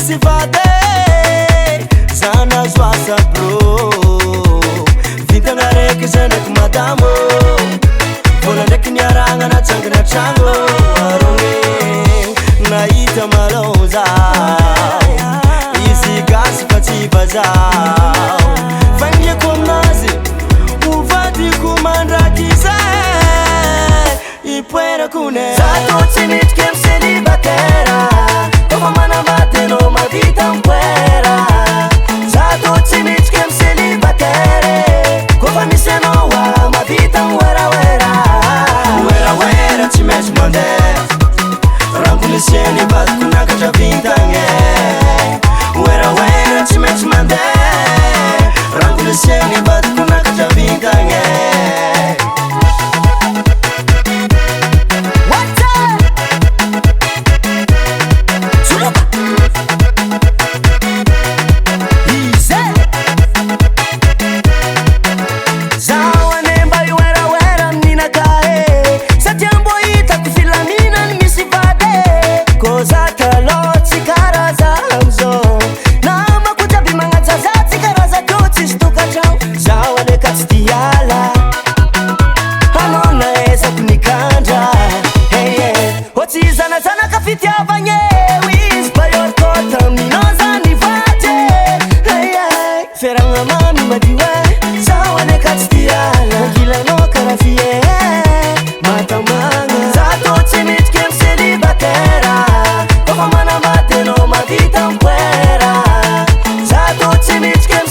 misy vady zana zoasa bro vintana raiky zanaky madamo vola ndraiky niaragna natsangana tragno arogny nahita malô zao izy gasy fa tsy vazao fagniko aminazy hovadiko mandraky zay ipoerako ne zato tsy midriky amy célibataire kofa manambady anao mavita mpoera zato tsy midriky amy célibataire kofa misy anao a mavita moeraoera oeraoera tsy maintsy mandeha rampolisieny vadiko nakatra vintagne oeraoera tsy maintsy mandeha rampolisieny vadiko nakatra vintagne feragna mami madiwe zawane katstiala gilano karafie matamanga zato tsy midriky amy célibataire kofa manambady anao mavita mpoera zato tsy midriky amy